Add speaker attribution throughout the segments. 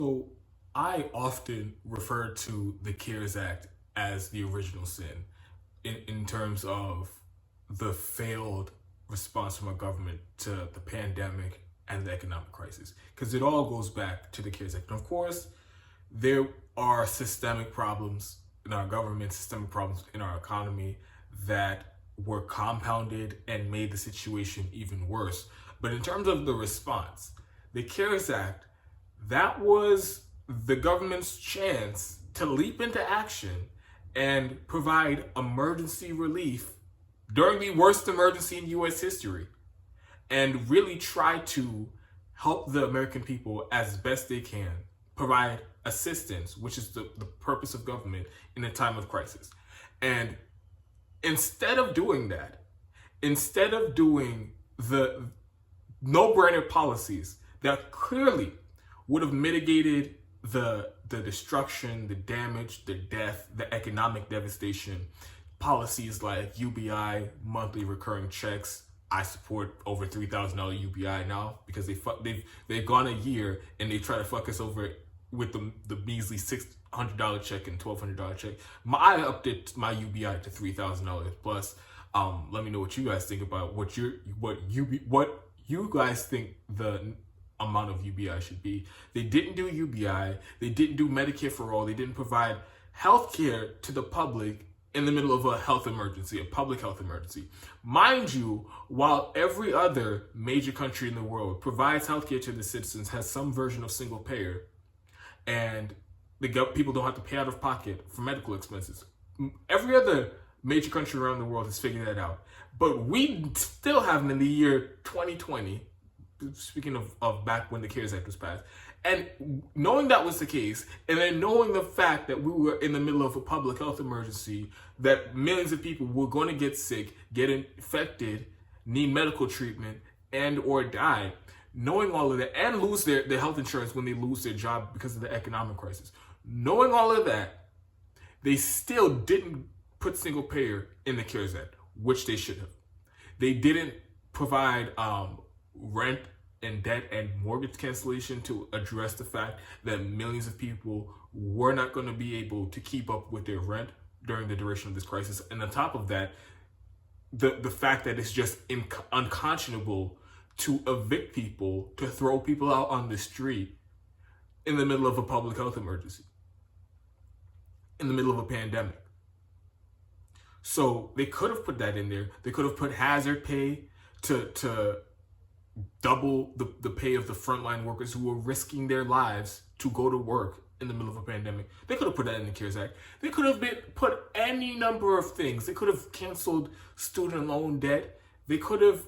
Speaker 1: So I often refer to the CARES Act as the original sin in terms of the failed response from our government to the pandemic and the economic crisis. Because it all goes back to the CARES Act. And of course, there are systemic problems in our government, systemic problems in our economy that were compounded and made the situation even worse. But in terms of the response, the CARES Act, that was the government's chance to leap into action and provide emergency relief during the worst emergency in US history and really try to help the American people as best they can, provide assistance, which is the purpose of government in a time of crisis. And instead of doing that, instead of doing the no-brainer policies that clearly would have mitigated the destruction, the damage, the death, the economic devastation, policies like UBI, monthly recurring checks. I support over $3,000 UBI now because they've gone a year and they try to fuck us over with the measly $600 check and $1,200 check. I upped my UBI to $3,000 plus. Let me know what you guys think about what you guys think the amount of UBI should be. They didn't do UBI. They didn't do Medicare for all. They didn't provide health care to the public in the middle of a health emergency, a public health emergency. Mind you, while every other major country in the world provides healthcare to the citizens, has some version of single payer, and people don't have to pay out of pocket for medical expenses. Every other major country around the world has figured that out. But we still haven't in the year 2020, speaking of back when the CARES Act was passed, and knowing that was the case, and then knowing the fact that we were in the middle of a public health emergency, that millions of people were going to get sick, get infected, need medical treatment, and or die, knowing all of that, and lose their health insurance when they lose their job because of the economic crisis. Knowing all of that, they still didn't put single payer in the CARES Act, which they should have. They didn't provide rent and debt and mortgage cancellation to address the fact that millions of people were not going to be able to keep up with their rent during the duration of this crisis. And on top of that, the fact that it's just unconscionable to evict people, to throw people out on the street in the middle of a public health emergency, in the middle of a pandemic. So they could have put that in there. They could have put hazard pay to double the pay of the frontline workers who were risking their lives to go to work in the middle of a pandemic. They could have put that in the CARES Act. They could have put any number of things. They could have canceled student loan debt. They could have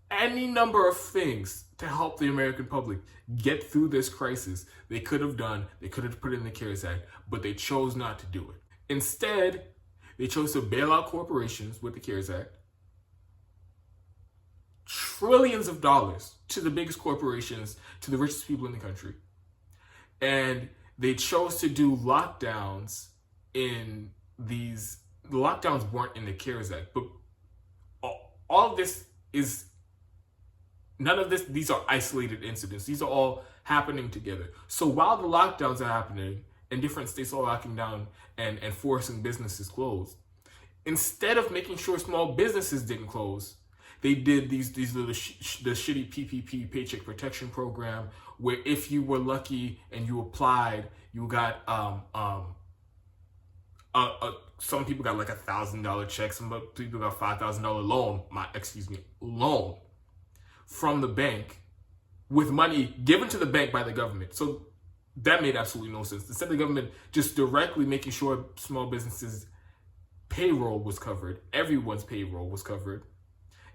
Speaker 1: any number of things to help the American public get through this crisis. They could have done. They could have put it in the CARES Act, but they chose not to do it. Instead, they chose to bail out corporations with the CARES Act. Trillions of dollars to the biggest corporations, to the richest people in the country. And they chose to do lockdowns in these, the lockdowns weren't in the CARES Act, but all of this is, none of this, these are isolated incidents. These are all happening together. So while the lockdowns are happening and different states are locking down and forcing businesses closed, instead of making sure small businesses didn't close, they did these little the shitty PPP, Paycheck Protection Program, where if you were lucky and you applied, you got some people got like $1,000 check, some people got $5,000 loan from the bank with money given to the bank by the government. So that made absolutely no sense. Instead of the government just directly making sure small businesses' payroll was covered, everyone's payroll was covered,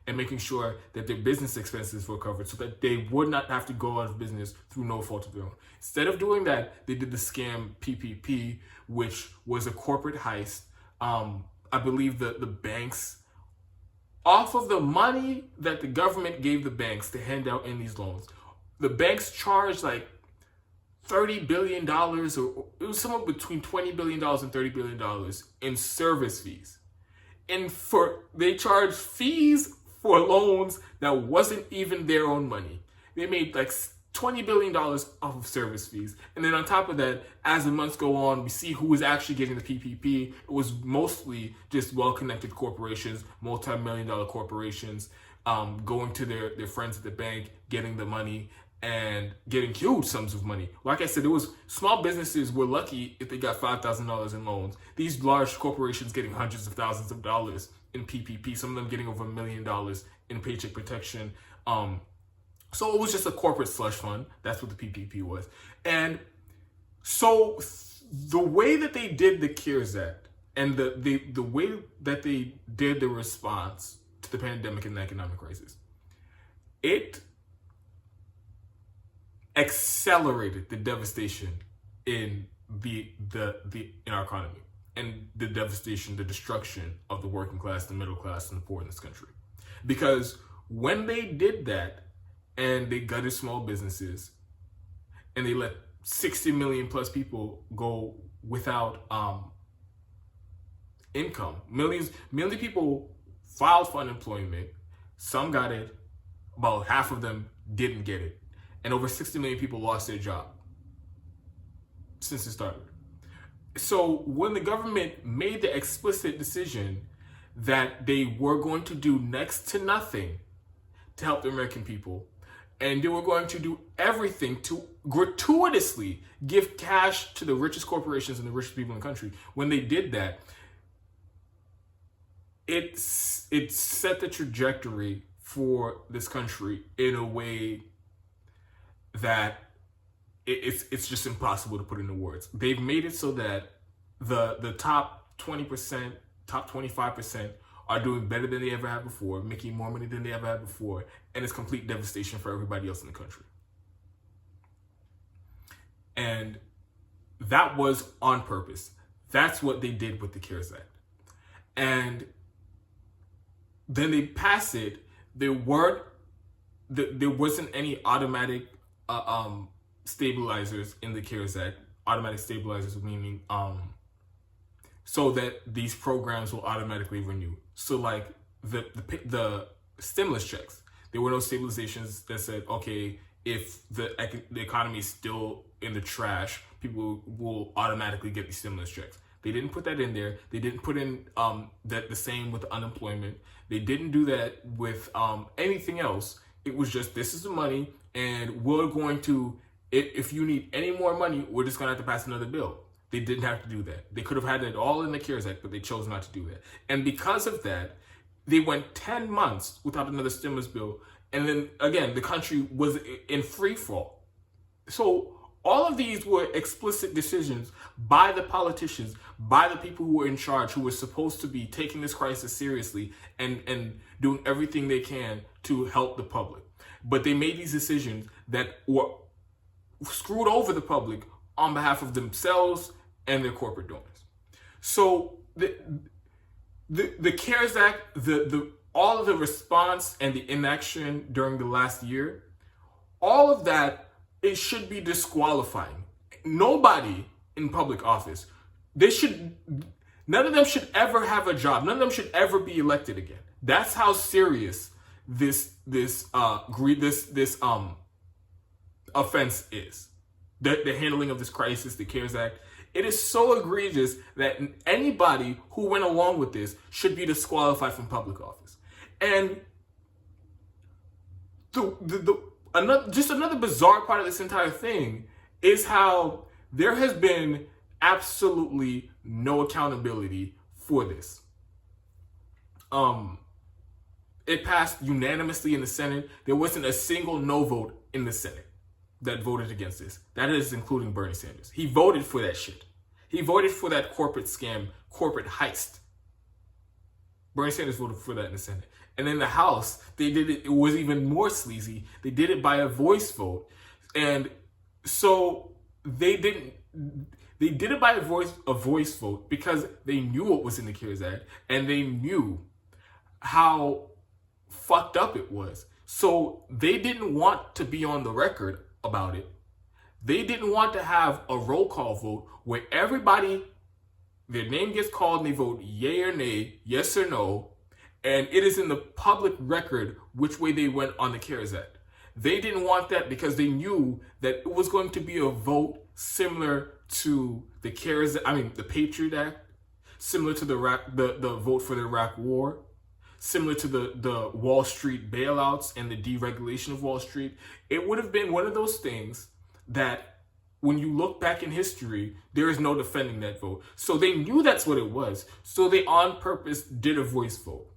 Speaker 1: and making sure that their business expenses were covered so that they would not have to go out of business through no fault of their own. Instead of doing that, they did the scam PPP, which was a corporate heist. I believe the banks, off of the money that the government gave the banks to hand out in these loans, the banks charged like $30 billion, or it was somewhere between $20 billion and $30 billion in service fees. And they charged fees for loans that wasn't even their own money. They made like $20 billion off of service fees. And then on top of that, as the months go on, we see who is actually getting the PPP. It was mostly just well-connected corporations, multi-million-dollar corporations, going to their friends at the bank, getting the money, and getting huge sums of money. Like I said, it was small businesses were lucky if they got $5,000 in loans. These large corporations getting hundreds of thousands of dollars in PPP, some of them getting over $1 million in paycheck protection. So it was just a corporate slush fund. That's what the PPP was. And so the way that they did the CARES Act and the way that they did the response to the pandemic and the economic crisis, it accelerated the devastation in in our economy, and the devastation, the destruction of the working class, the middle class, and the poor in this country. Because when they did that, and they gutted small businesses, and they let 60 million plus people go without income. Millions of people filed for unemployment. Some got it. About half of them didn't get it. And over 60 million people lost their job since it started. So when the government made the explicit decision that they were going to do next to nothing to help the American people, and they were going to do everything to gratuitously give cash to the richest corporations and the richest people in the country, when they did that, it set the trajectory for this country in a way that it's just impossible to put into words. They've made it so that the top 20%, top 25% are doing better than they ever had before, making more money than they ever had before, and it's complete devastation for everybody else in the country. And that was on purpose. That's what they did with the CARES Act. And then they passed it. There wasn't any automatic stabilizers in the CARES Act. Automatic stabilizers meaning so that these programs will automatically renew. So like the stimulus checks, there were no stabilizations that said, okay, if the economy is still in the trash, people will automatically get these stimulus checks. They didn't put that in there. They didn't put in that the same with unemployment. They didn't do that with anything else. It was just, this is the money, and we're going to, if you need any more money, we're just going to have to pass another bill. They didn't have to do that. They could have had it all in the CARES Act, but they chose not to do that. And because of that, they went 10 months without another stimulus bill. And then again, the country was in free fall. So all of these were explicit decisions by the politicians, by the people who were in charge, who were supposed to be taking this crisis seriously and doing everything they can to help the public. But they made these decisions that were screwed over the public on behalf of themselves and their corporate donors. So the CARES Act, all of the response and the inaction during the last year, all of that, it should be disqualifying. Nobody in public office, none of them should ever have a job. None of them should ever be elected again. That's how serious this offense is. The handling of this crisis, the CARES Act, it is so egregious that anybody who went along with this should be disqualified from public office. And another bizarre part of this entire thing is how there has been absolutely no accountability for this. It passed unanimously in the Senate. There wasn't a single no vote in the Senate that voted against this. That is including Bernie Sanders. He voted for that shit. He voted for that corporate scam, corporate heist. Bernie Sanders voted for that in the Senate. And in the House, they did it. It was even more sleazy. They did it by a voice vote. And so they did it by a voice vote because they knew what was in the CARES Act, and they knew how fucked up it was. So they didn't want to be on the record about it. They didn't want to have a roll call vote where everybody, their name gets called and they vote yay or nay, yes or no, and it is in the public record which way they went on the CARES Act. They didn't want that because they knew that it was going to be a vote similar to the Patriot Act, similar to the vote for the Iraq War, similar to the Wall Street bailouts and the deregulation of Wall Street. It would have been one of those things that when you look back in history, there is no defending that vote. So they knew that's what it was. So they on purpose did a voice vote.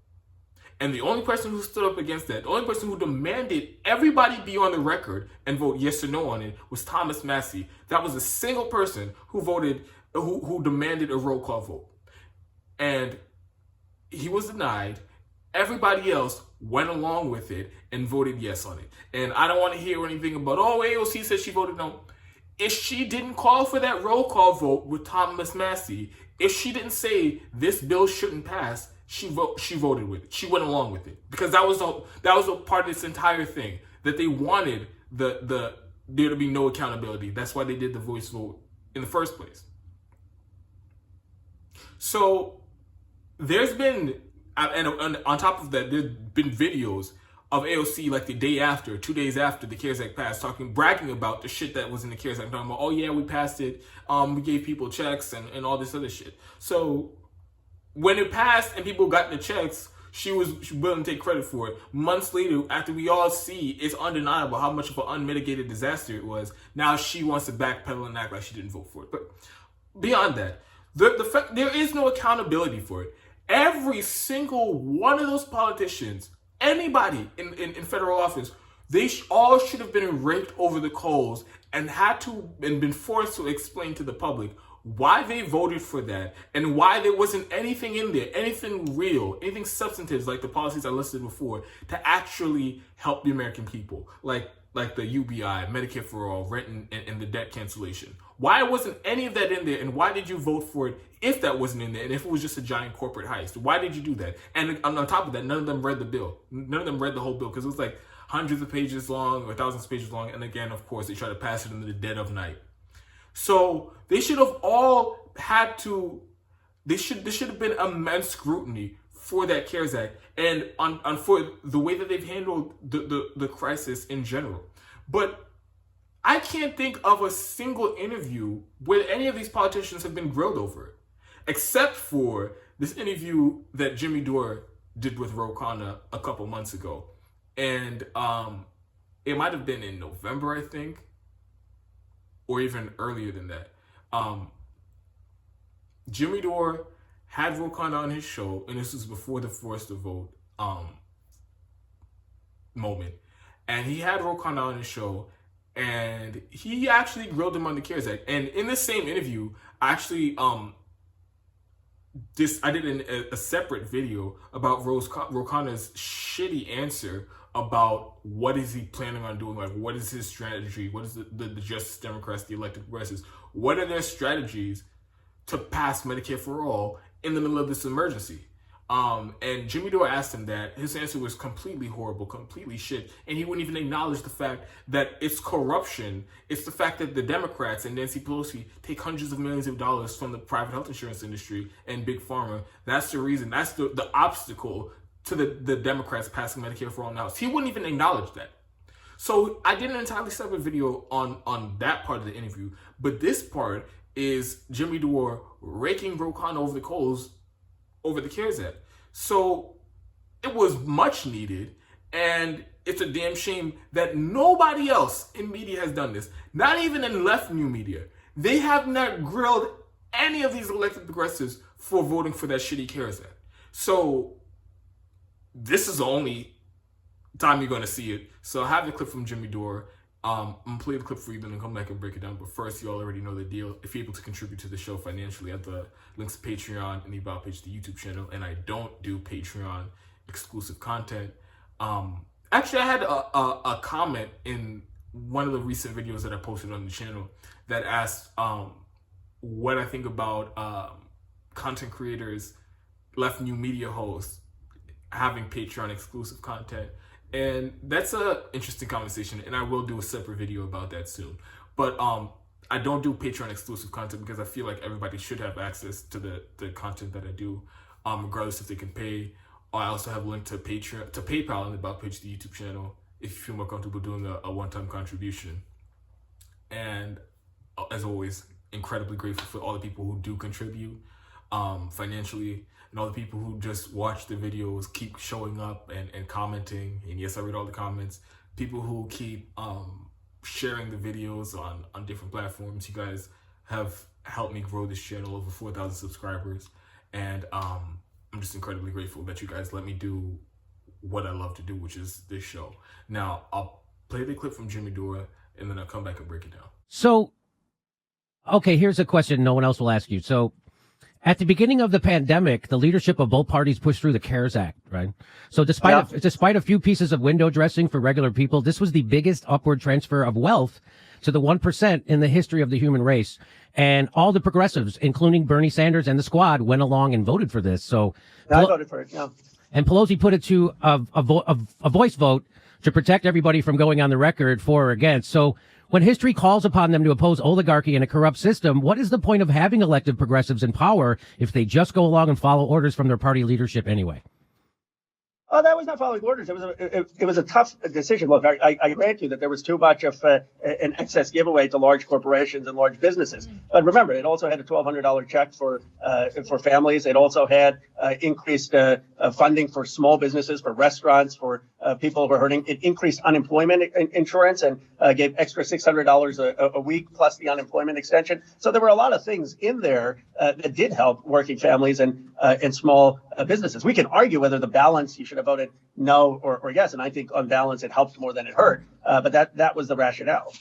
Speaker 1: And the only person who stood up against that, the only person who demanded everybody be on the record and vote yes or no on it was Thomas Massie. That was a single person who voted, who demanded a roll call vote. And he was denied. Everybody else went along with it and voted yes on it. And I don't want to hear anything about, oh, AOC said she voted no. If she didn't call for that roll call vote with Thomas Massie, if she didn't say this bill shouldn't pass, she voted with it. She went along with it because that was a part of this entire thing, that they wanted there to be no accountability. That's why they did the voice vote in the first place. So there's been, and on top of that, there's been videos of AOC like the day after, 2 days after the CARES Act passed, bragging about the shit that was in the CARES Act, talking about, oh yeah, we passed it, we gave people checks and all this other shit. So when it passed and people got the checks, she was willing to take credit for it. Months later, after we all see it's undeniable how much of an unmitigated disaster it was, now she wants to backpedal and act like she didn't vote for it. But beyond that, the fact there is no accountability for it. Every single one of those politicians, anybody in federal office, they all should have been raked over the coals and been forced to explain to the public why they voted for that and why there wasn't anything in there, anything real, anything substantive like the policies I listed before to actually help the American people, like the UBI, Medicare for All, rent and the debt cancellation. Why wasn't any of that in there, and why did you vote for it if that wasn't in there, and if it was just a giant corporate heist? Why did you do that? And on top of that, none of them read the bill. None of them read the whole bill because it was like hundreds of pages long or thousands of pages long, and again, of course, they tried to pass it in the dead of night. So they should have all had to, there should have been immense scrutiny for that CARES Act and on for the way that they've handled the crisis in general. But I can't think of a single interview where any of these politicians have been grilled over it, except for this interview that Jimmy Dore did with Khanna a couple months ago. And it might have been in November, I think, or even earlier than that. Jimmy Dore had Khanna on his show, and this was before the forced to vote moment. And he had Khanna on his show, and he actually grilled him on the CARES Act. And in this same interview, I actually I did a separate video about Khanna's shitty answer about what is he planning on doing, like what is his strategy, what is the Justice Democrats, the elected progressives, what are their strategies to pass Medicare for All in the middle of this emergency? And Jimmy Dore asked him that. His answer was completely horrible, completely shit. And he wouldn't even acknowledge the fact that it's corruption. It's the fact that the Democrats and Nancy Pelosi take hundreds of millions of dollars from the private health insurance industry and Big Pharma. That's the reason. That's the obstacle to the Democrats passing Medicare for All now. He wouldn't even acknowledge that. So I did an entirely separate video on that part of the interview. But this part is Jimmy Dore raking Khanna over the coals over the CARES Act. So it was much needed, and it's a damn shame that nobody else in media has done this. Not even in left new media. They have not grilled any of these elected progressives for voting for that shitty CARES Act. So this is the only time you're going to see it. So I have the clip from Jimmy Dore. I'm going to play the clip for you, then come back and break it down. But first, you already know the deal. If you're able to contribute to the show financially, I have the links to Patreon and the About page to the YouTube channel. And I don't do Patreon exclusive content. Actually, I had a comment in one of the recent videos that I posted on the channel that asked what I think about content creators, left new media hosts, having Patreon exclusive content. And that's a interesting conversation, and I will do a separate video about that soon. But I don't do Patreon exclusive content because I feel like everybody should have access to the content that I do, regardless if they can pay. I also have a link to PayPal and the About page to the YouTube channel if you feel more comfortable doing a one-time contribution. And as always, incredibly grateful for all the people who do contribute financially, and all the people who just watch the videos, keep showing up and commenting. And yes, I read all the comments. People who keep sharing the videos on different platforms. You guys have helped me grow this channel over 4,000 subscribers. And I'm just incredibly grateful that you guys let me do what I love to do, which is this show. Now, I'll play the clip from Jimmy Dore, and then I'll come back and break it down.
Speaker 2: So, okay, here's a question no one else will ask you. So, at the beginning of the pandemic, the leadership of both parties pushed through the CARES Act, right? So despite a few pieces of window dressing for regular people, this was the biggest upward transfer of wealth to the 1% in the history of the human race. And all the progressives, including Bernie Sanders and the squad, went along and voted for this. So
Speaker 3: I voted for it, yeah.
Speaker 2: And Pelosi put it to a voice vote to protect everybody from going on the record for or against. So when history calls upon them to oppose oligarchy and a corrupt system, what is the point of having elected progressives in power if they just go along and follow orders from their party leadership anyway?
Speaker 3: Oh, that was not following orders. It was a tough decision. Look, I grant you that there was too much of an excess giveaway to large corporations and large businesses. But remember, it also had a $1,200 check for families. It also had increased funding for small businesses, for restaurants, for people who are hurting. It increased unemployment insurance and gave extra $600 a week plus the unemployment extension. So there were a lot of things in there that did help working families and small businesses. We can argue whether the balance you should have voted no or yes, and I think on balance it helped more than it hurt. But that was the rationale.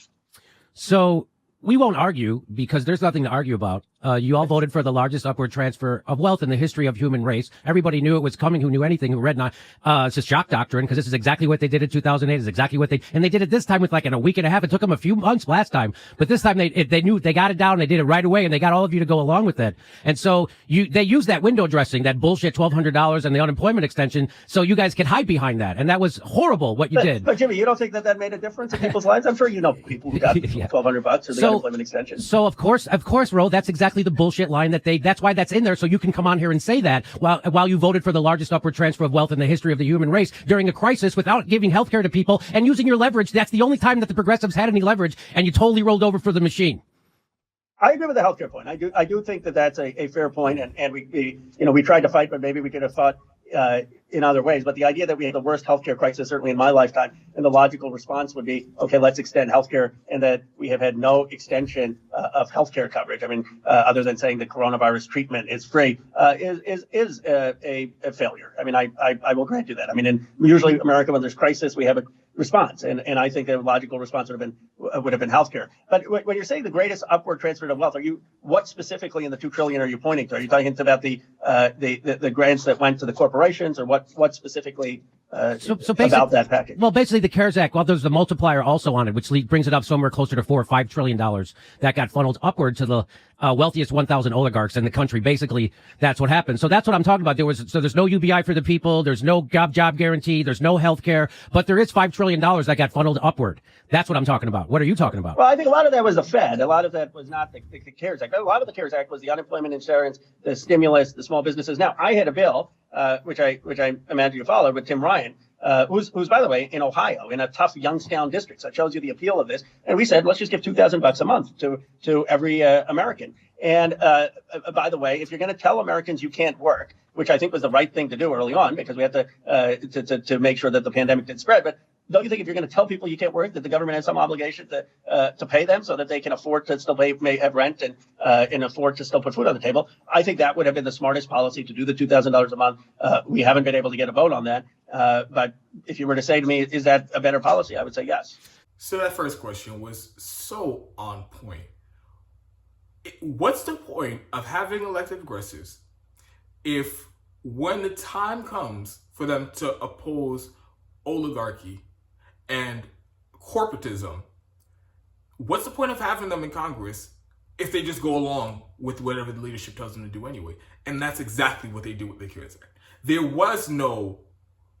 Speaker 2: So we won't argue because there's nothing to argue about. You all voted for the largest upward transfer of wealth in the history of human race. Everybody knew it was coming who knew anything, who read it's a shock doctrine because this is exactly what they did in 2008. It's exactly what and they did it this time with like in a week and a half. It took them a few months last time, but this time they knew they got it down. They did it right away and they got all of you to go along with it. And so they used that window dressing, that bullshit $1,200 and the unemployment extension so you guys could hide behind that. And that was horrible what you did.
Speaker 3: But Jimmy, you don't think that made a difference in people's lives? I'm sure you know people who got $1,200 or the unemployment extension.
Speaker 2: So of course, Ro, that's exactly the bullshit line that's why that's in there. So you can come on here and say that while you voted for the largest upward transfer of wealth in the history of the human race during a crisis without giving health care to people and using your leverage. That's the only time that the progressives had any leverage, and you totally rolled over for the machine.
Speaker 3: I agree with the healthcare point. I do think that that's a fair point, and we tried to fight, but maybe we could have fought in other ways. But the idea that we had the worst healthcare crisis, certainly in my lifetime, and the logical response would be, okay, let's extend healthcare, and that we have had no extension of healthcare coverage. I mean, other than saying that coronavirus treatment is free, is a failure. I mean, I will grant you that. I mean, in usually America, when there's crisis, we have a response, and I think the logical response would have been healthcare. But when you're saying the greatest upward transfer of wealth, what specifically in the $2 trillion are you pointing to? Are you talking about the grants that went to the corporations, or what specifically about that package?
Speaker 2: Well, basically the CARES Act. Well, there's the multiplier also on it, which brings it up somewhere closer to $4 or $5 trillion that got funneled upward to the wealthiest 1,000 oligarchs in the country. Basically, that's what happened. So that's what I'm talking about. There's no UBI for the people. There's no job guarantee. There's no health care, but there is $5 trillion that got funneled upward. That's what I'm talking about. What are you talking about?
Speaker 3: Well, I think a lot of that was the Fed. A lot of that was not the CARES Act. A lot of the CARES Act was the unemployment insurance, the stimulus, the small businesses. Now, I had a bill, which I imagine you followed, with Tim Ryan, who's by the way in Ohio, in a tough Youngstown district. So it shows you the appeal of this. And we said, let's just give $2,000 a month to every American. And by the way, if you're going to tell Americans you can't work, which I think was the right thing to do early on, because we had to make sure that the pandemic didn't spread. But don't you think if you're going to tell people you can't work, that the government has some obligation to pay them so that they can afford to still have rent and afford to still put food on the table? I think that would have been the smartest policy, to do the $2,000 a month. We haven't been able to get a vote on that. But if you were to say to me, is that a better policy? I would say yes.
Speaker 1: So that first question was so on point. What's the point of having elected progressives if when the time comes for them to oppose oligarchy and corporatism, what's the point of having them in Congress if they just go along with whatever the leadership tells them to do anyway? And that's exactly what they do with the CARES Act. There was no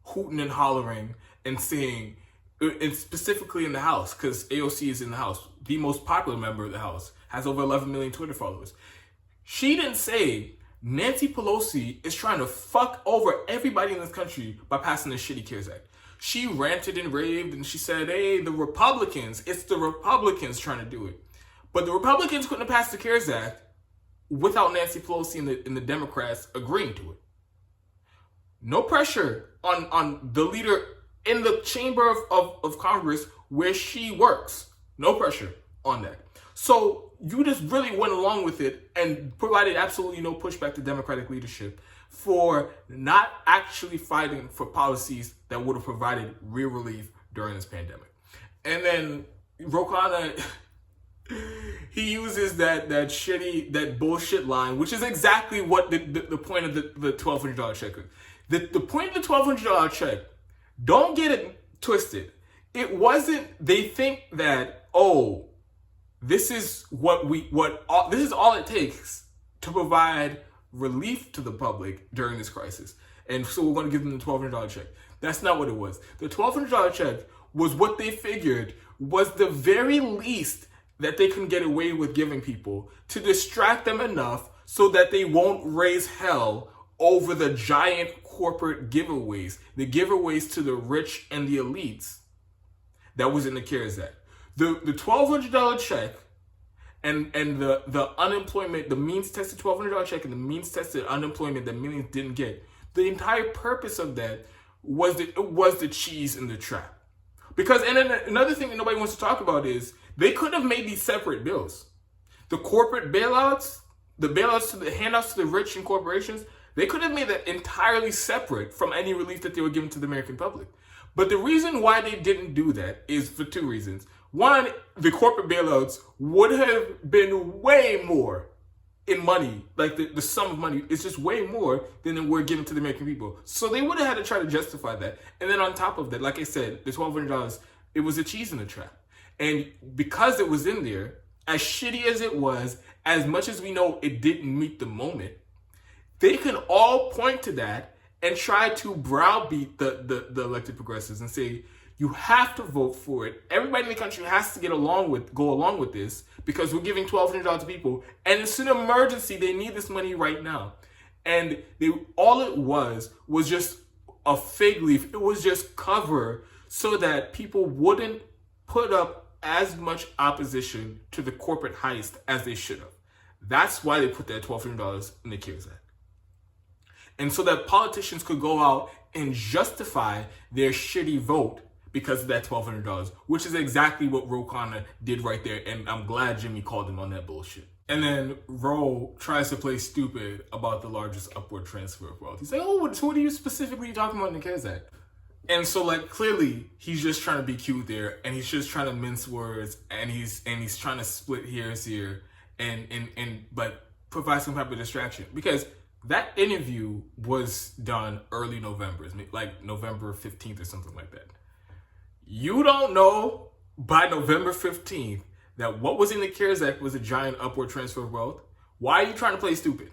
Speaker 1: hooting and hollering and saying, and specifically in the House, because AOC is in the House, the most popular member of the House, has over 11 million Twitter followers. She didn't say Nancy Pelosi is trying to fuck over everybody in this country by passing this shitty CARES Act. she ranted and raved and she said, hey, it's the Republicans trying to do it. But the Republicans couldn't have passed the CARES Act without Nancy Pelosi and the Democrats agreeing to it. No pressure on the leader in the chamber of Congress where she works. No pressure on that. So you just really went along with it and provided absolutely no pushback to Democratic leadership for not actually fighting for policies that would have provided real relief during this pandemic. And then Khanna, he uses that bullshit line, which is exactly what the point of the $1,200 check is. The point of the $1,200 check, don't get it twisted. It wasn't, they think that, oh, this is this is all it takes to provide relief to the public during this crisis. And so we're going to give them the $1,200 check. That's not what it was. The $1,200 check was what they figured was the very least that they can get away with giving people to distract them enough so that they won't raise hell over the giant corporate giveaways, the giveaways to the rich and the elites that was in the CARES Act. The $1,200 check and the unemployment, the means tested $1,200 check and the means tested unemployment that millions didn't get. The entire purpose of that was the cheese in the trap. Because, and then another thing that nobody wants to talk about is they could have made these separate bills. The corporate bailouts, the handouts to the rich and corporations, they could have made that entirely separate from any relief that they were giving to the American public. But the reason why they didn't do that is for two reasons. One, the corporate bailouts would have been way more in money, like the sum of money is just way more than we're giving to the American people. So they would have had to try to justify that. And then on top of that, like I said, the $1,200, it was a cheese in the trap. And because it was in there, as shitty as it was, as much as we know it didn't meet the moment, they can all point to that and try to browbeat the elected progressives and say, you have to vote for it. Everybody in the country has to go along with this because we're giving $1,200 to people, and it's an emergency. They need this money right now. And all it was just a fig leaf. It was just cover so that people wouldn't put up as much opposition to the corporate heist as they should have. That's why they put that $1,200 in the CARES Act. And so that politicians could go out and justify their shitty vote because of that $1,200, which is exactly what Khanna did right there. And I'm glad Jimmy called him on that bullshit. And then Ro tries to play stupid about the largest upward transfer of wealth. He's like, oh, so what are you specifically talking about in the CARES Act? And so, like, clearly he's just trying to be cute there, and he's just trying to mince words, and he's trying to split hairs here, but provide some type of distraction, because that interview was done early November, like November 15th or something like that. You don't know by November 15th that what was in the CARES Act was a giant upward transfer of wealth. Why are you trying to play stupid?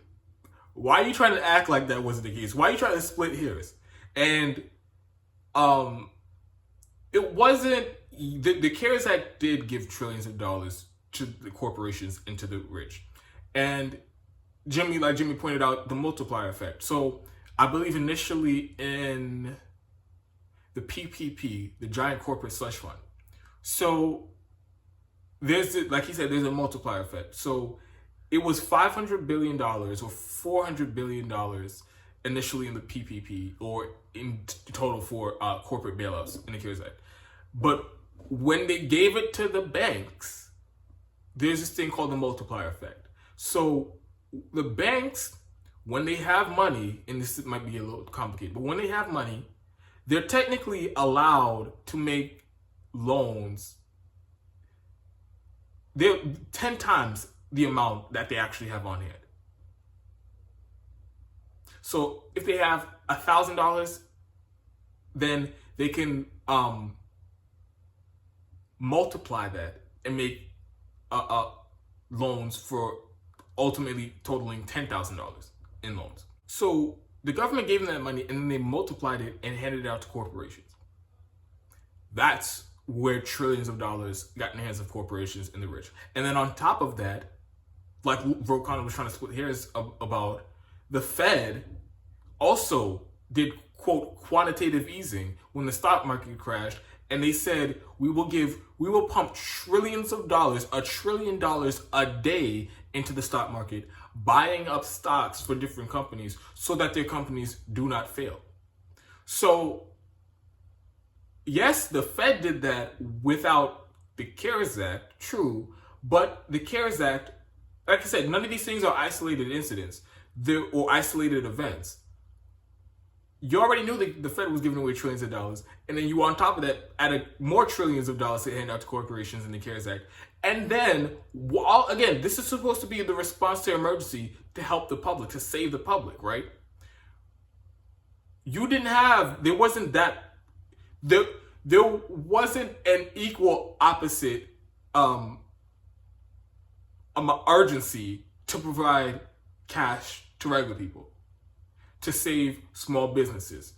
Speaker 1: Why are you trying to act like that wasn't the case? Why are you trying to split hairs? And it wasn't, the CARES Act did give trillions of dollars to the corporations and to the rich. And like Jimmy pointed out, the multiplier effect. So I believe initially in the PPP, the giant corporate slush fund. So like he said, there's a multiplier effect. So it was $500 billion or $400 billion initially in the PPP, or in total for corporate bailouts in the CARES Act. But when they gave it to the banks, there's this thing called the multiplier effect. So the banks, when they have money, and this might be a little complicated, but when they have money, they're technically allowed to make loans. They're 10 times the amount that they actually have on hand. So if they have $1,000, then they can multiply that and make loans for ultimately totaling $10,000 in loans. So the government gave them that money, and then they multiplied it and handed it out to corporations. That's where trillions of dollars got in the hands of corporations and the rich. And then on top of that, like Khanna was trying to split hairs about, the Fed also did, quote, quantitative easing when the stock market crashed, and they said we will pump trillions of dollars, $1 trillion a day into the stock market, buying up stocks for different companies so that their companies do not fail. So yes, the Fed did that without the CARES Act, true, but the CARES Act, like I said, none of these things are isolated incidents or isolated events. You already knew that the Fed was giving away trillions of dollars, and then you, on top of that, added more trillions of dollars to hand out to corporations in the CARES Act. And then, again, this is supposed to be the response to emergency to help the public, to save the public, right? There wasn't an equal opposite urgency to provide cash to regular people, to save small businesses.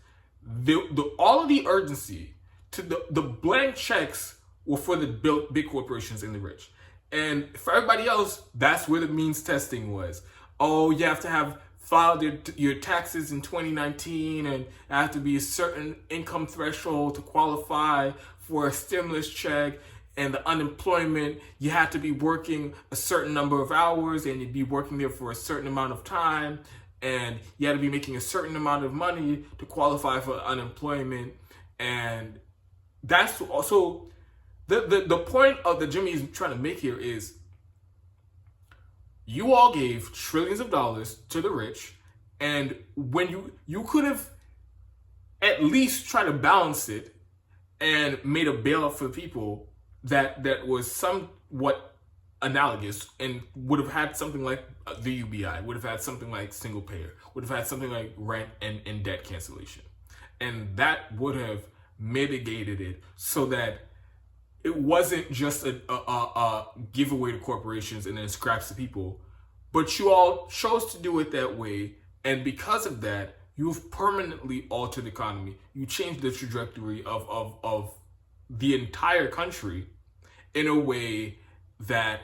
Speaker 1: All of the urgency to the blank checks were for the big corporations and the rich. And for everybody else, that's where the means testing was. Oh, you have to have filed your taxes in 2019 and have to be a certain income threshold to qualify for a stimulus check. And the unemployment, you had to be working a certain number of hours and you'd be working there for a certain amount of time. And you had to be making a certain amount of money to qualify for unemployment. And that's also the point of that Jimmy is trying to make here is you all gave trillions of dollars to the rich, and when you could have at least tried to balance it and made a bailout for the people that was somewhat analogous and would have had something like the UBI, would have had something like single payer, would have had something like rent and debt cancellation. And that would have mitigated it so that it wasn't just a giveaway to corporations and then scraps to people, but you all chose to do it that way. And because of that, you've permanently altered the economy. You changed the trajectory of the entire country in a way that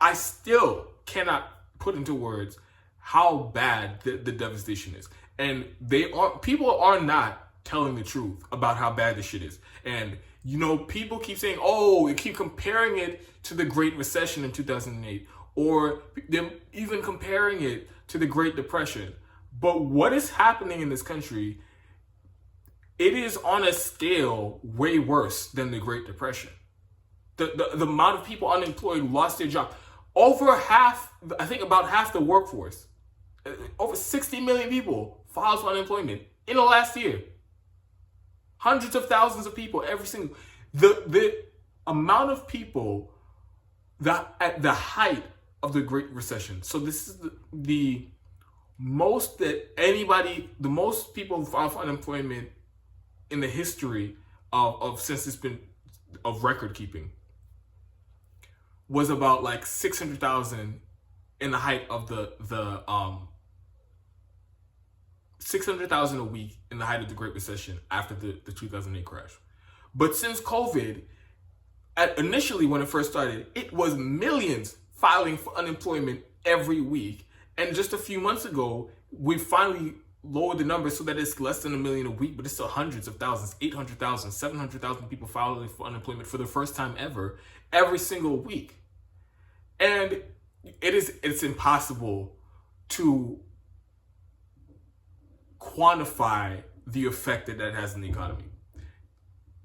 Speaker 1: I still cannot put into words how bad the devastation is. And people are not telling the truth about how bad this shit is. And people keep saying, oh, you keep comparing it to the Great Recession in 2008, or them even comparing it to the Great Depression. But what is happening in this country, it is on a scale way worse than the Great Depression. The amount of people unemployed lost their job. Over half, I think about half the workforce, over 60 million people filed for unemployment in the last year. Hundreds of thousands of people every single. The amount of people that at the height of the Great Recession. So this is the most people filed for unemployment in the history of since it's been of record keeping was about like 600,000 in the height of the 600,000 a week in the height of the Great Recession after the 2008 crash. But since COVID, initially when it first started, it was millions filing for unemployment every week. And just a few months ago, we finally lowered the number so that it's less than 1 million a week, but it's still hundreds of thousands, 800,000, 700,000 people filing for unemployment for the first time ever, every single week. And it's impossible to quantify the effect that has in the economy.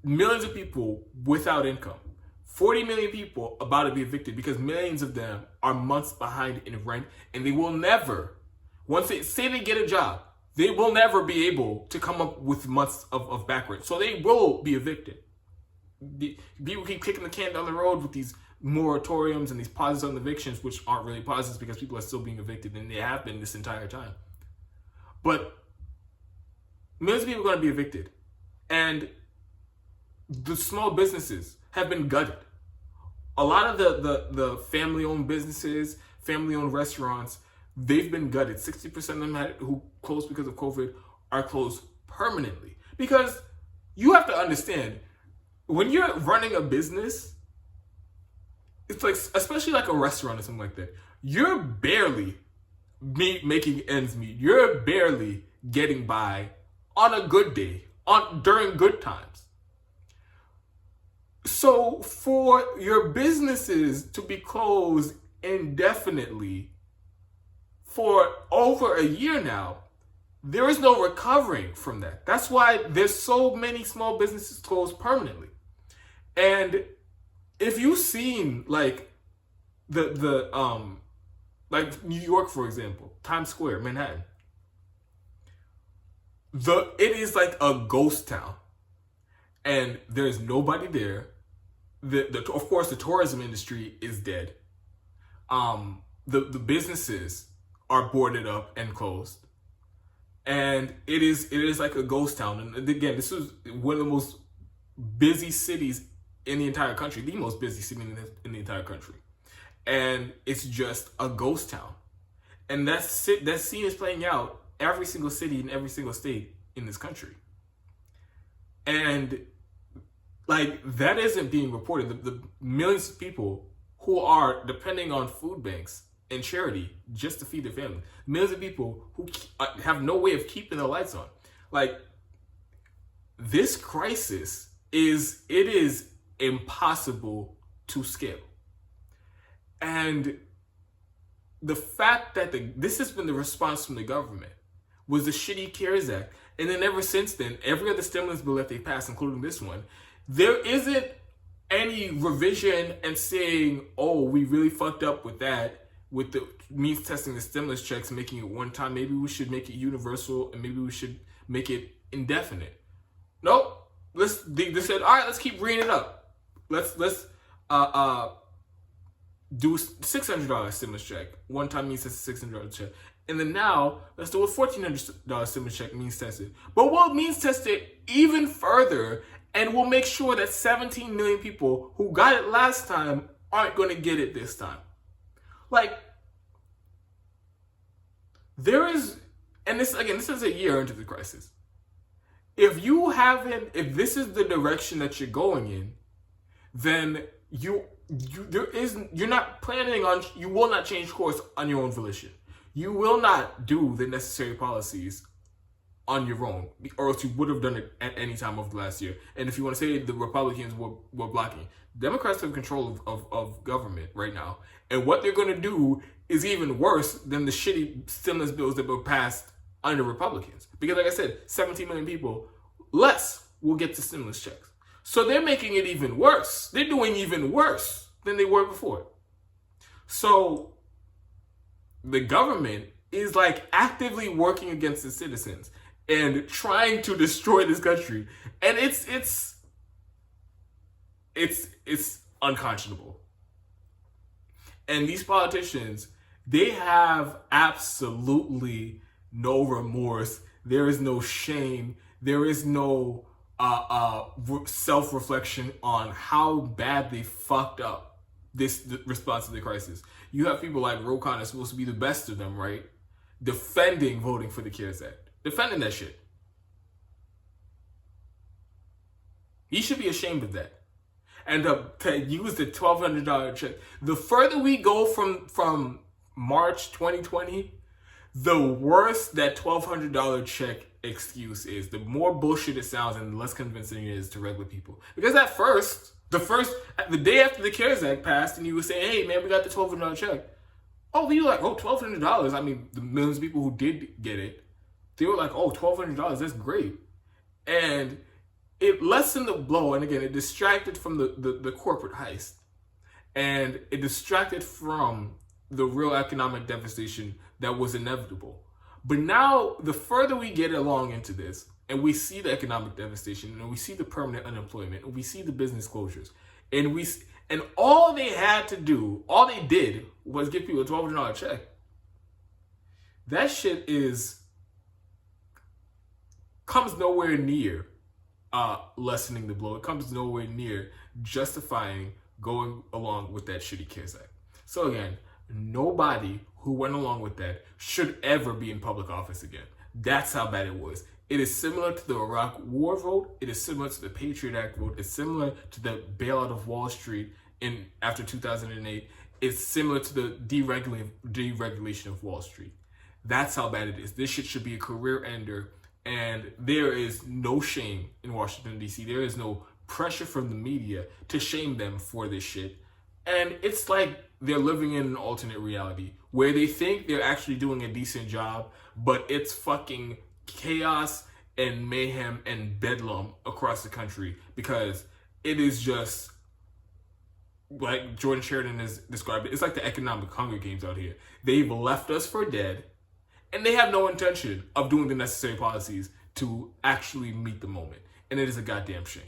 Speaker 1: Millions of people without income. 40 million people about to be evicted because millions of them are months behind in rent, and they will never, once they say they get a job, they will never be able to come up with months of back rent. So they will be evicted. People keep kicking the can down the road with these moratoriums and these pauses on evictions, which aren't really pauses because people are still being evicted, and they have been this entire time. But millions of people are going to be evicted. And the small businesses have been gutted. A lot of the family-owned businesses, family-owned restaurants, they've been gutted. 60% of them who closed because of COVID are closed permanently. Because you have to understand, when you're running a business, it's like, especially like a restaurant or something like that, you're barely making ends meet. You're barely getting by on a good day, during good times. So for your businesses to be closed indefinitely for over a year now, there is no recovering from that. That's why there's so many small businesses closed permanently. And if you've seen like like New York, for example, Times Square, Manhattan, it is like a ghost town, and there's nobody there. Of course, the tourism industry is dead. The businesses are boarded up and closed, and it is like a ghost town. And again, this is one of the most busy cities in the entire country, the most busy city in the entire country, and it's just a ghost town. And that scene is playing out every single city in every single state in this country, and like that isn't being reported. The millions of people who are depending on food banks and charity just to feed their family, millions of people who have no way of keeping the lights on. Like, this crisis is impossible to scale. And the fact that this has been the response from the government was the shitty CARES Act. And then ever since then, every other stimulus bill that they passed, including this one, there isn't any revision and saying, oh, we really fucked up with that, with the means testing the stimulus checks, making it one time. Maybe we should make it universal, and maybe we should make it indefinite. Nope. They said, all right, let's keep bringing it up. Let's do $600 stimulus check. One time means tested $600 check. And then now, let's do a $1,400 stimulus check means tested. But we'll means test it even further, and we'll make sure that 17 million people who got it last time aren't going to get it this time. Like, there is, and this is a year into the crisis. If this is the direction that you're going in, then you will not change course on your own volition. You will not do the necessary policies on your own, or else you would have done it at any time of the last year. And if you want to say the Republicans were blocking, Democrats have control of government right now. And what they're going to do is even worse than the shitty stimulus bills that were passed under Republicans. Because like I said, 17 million people less will get the stimulus checks. So they're making it even worse. They're doing even worse than they were before. So the government is like actively working against the citizens and trying to destroy this country. And it's unconscionable. And these politicians, they have absolutely no remorse. There is no shame. There is no self-reflection on how bad they fucked up this response to the crisis. You have people like Ro Khanna, supposed to be the best of them, right? Defending voting for the CARES Act. Defending that shit. He should be ashamed of that. And to use the $1,200 check. The further we go from March 2020, the worse that $1,200 check excuse is. The more bullshit it sounds and the less convincing it is to regular people. Because at first, the day after the CARES Act passed and you were saying, hey man, we got the $1,200 check. Oh, you were like, oh, $1,200. I mean, the millions of people who did get it, they were like, oh, $1,200, that's great. And it lessened the blow, and again, it distracted from the corporate heist. And it distracted from the real economic devastation that was inevitable. But now, the further we get along into this, and we see the economic devastation, and we see the permanent unemployment, and we see the business closures, and all they did was give people a $1,200 check. That shit comes nowhere near lessening the blow. It comes nowhere near justifying going along with that shitty CARES Act. So again, nobody who went along with that should ever be in public office again. That's how bad it was. It is similar to the Iraq War vote. It is similar to the Patriot Act vote. It's similar to the bailout of Wall Street after 2008. It's similar to the deregulation of Wall Street. That's how bad it is. This shit should be a career ender And there is no shame in Washington, D.C. There is no pressure from the media to shame them for this shit. And it's like they're living in an alternate reality where they think they're actually doing a decent job, but it's fucking chaos and mayhem and bedlam across the country, because it is just, like Jordan Sheridan has described it, it's like the economic Hunger Games out here. They've left us for dead, and they have no intention of doing the necessary policies to actually meet the moment. And it is a goddamn shame.